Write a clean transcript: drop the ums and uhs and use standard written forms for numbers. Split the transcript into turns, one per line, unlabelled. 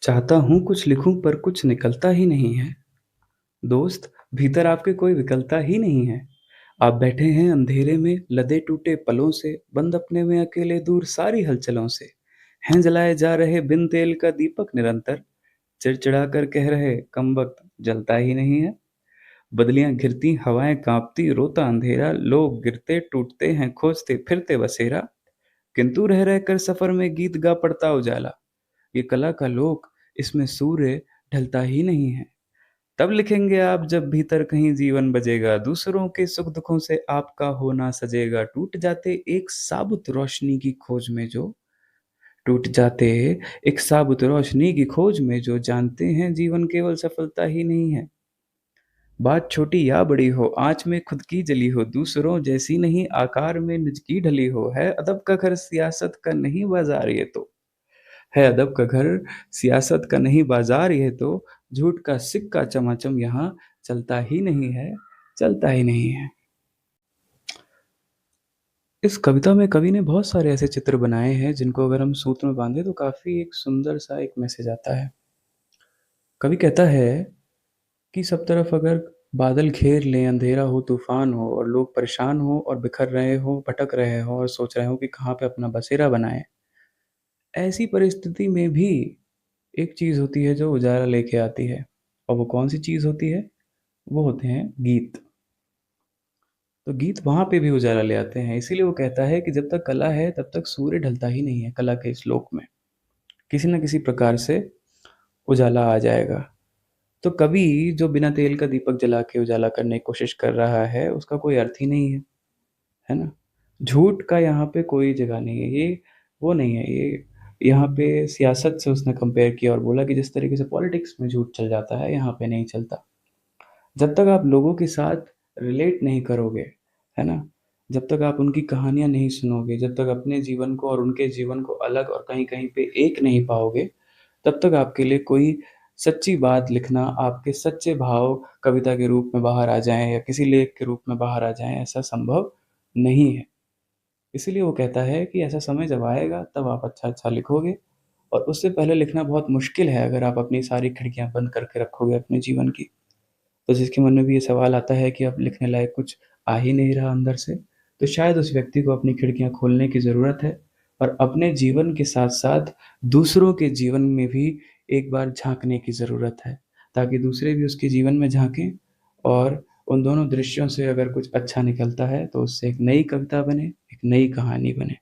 चाहता हूँ कुछ लिखूं पर कुछ निकलता ही नहीं है। दोस्त, भीतर आपके कोई विकलता ही नहीं है। आप बैठे हैं अंधेरे में लदे टूटे पलों से, बंद अपने में अकेले दूर सारी हलचलों से। हैं जलाए जा रहे बिन तेल का दीपक निरंतर, चिड़चिड़ा कर कह रहे कम वक्त जलता ही नहीं है। बदलियां घिरती हवाएं कांपती रोता अंधेरा, लोग गिरते टूटते हैं खोजते फिरते बसेरा, किंतु रह रह कर सफर में गीत गा पड़ता उजाला। ये कला का लोक, इसमें सूर्य ढलता ही नहीं है। तब लिखेंगे आप जब भीतर कहीं जीवन बजेगा, दूसरों के सुख दुखों से आपका होना सजेगा। टूट जाते एक साबुत रोशनी की खोज में जो जानते हैं जीवन केवल सफलता ही नहीं है। बात छोटी या बड़ी हो, आँच में खुद की जली हो, दूसरों जैसी नहीं आकार में निज की ढली हो, है अदब का घर सियासत का नहीं बाजार ये तो। है अदब का घर सियासत का नहीं बाजार ये तो, झूठ का सिक्का चमाचम यहाँ चलता ही नहीं है, चलता ही नहीं है। इस कविता में कवि ने बहुत सारे ऐसे चित्र बनाए हैं जिनको अगर हम सूत्र में बांधे तो काफी एक सुंदर सा एक मैसेज आता है। कवि कहता है कि सब तरफ अगर बादल घेर लें, अंधेरा हो, तूफान हो और लोग परेशान हो और बिखर रहे हो, भटक रहे हो और सोच रहे हो कि कहाँ पे अपना बसेरा बनाएं, ऐसी परिस्थिति में भी एक चीज होती है जो उजाला लेके आती है। और वो कौन सी चीज होती है? वो होते हैं गीत। तो गीत वहां पे भी उजाला ले आते हैं। इसीलिए वो कहता है कि जब तक कला है तब तक सूर्य ढलता ही नहीं है। कला के इस लोक में किसी न किसी प्रकार से उजाला आ जाएगा। तो कवि जो बिना तेल का दीपक जला के उजाला करने की कोशिश कर रहा है उसका कोई अर्थ ही नहीं है ना? झूठ का यहाँ पे कोई जगह नहीं है। ये वो नहीं है। ये यहाँ पे सियासत से उसने कंपेयर किया और बोला कि जिस तरीके से पॉलिटिक्स में झूठ चल जाता है यहाँ पे नहीं चलता। जब तक आप लोगों के साथ रिलेट नहीं करोगे, है ना? जब तक आप उनकी कहानियाँ नहीं सुनोगे, जब तक अपने जीवन को और उनके जीवन को अलग और कहीं-कहीं पे एक नहीं पाओगे, तब तक आपके लिए कोई सच्ची बात लिखना, आपके सच्चे भाव कविता के रूप में बाहर आ जाएँ या किसी लेख के रूप में बाहर आ जाएँ, ऐसा संभव नहीं है। इसीलिए वो कहता है कि ऐसा समय जब आएगा तब आप अच्छा-अच्छा लिखोगे और उससे पहले लिखना बहुत मुश्किल है अगर आप अपनी सारी खिड़कियाँ बंद करके रखोगे अपने जीवन की। तो जिसके मन में भी ये सवाल आता है कि अब लिखने लायक कुछ आ ही नहीं रहा अंदर से, तो शायद उस व्यक्ति को अपनी खिड़कियाँ खोलने की ज़रूरत है और अपने जीवन के साथ-साथ दूसरों के जीवन में भी एक बार झाँकने की ज़रूरत है, ताकि दूसरे भी उसके जीवन में झाँकें और उन दोनों दृश्यों से अगर कुछ अच्छा निकलता है, तो उससे एक नई कविता बने, एक नई कहानी बने।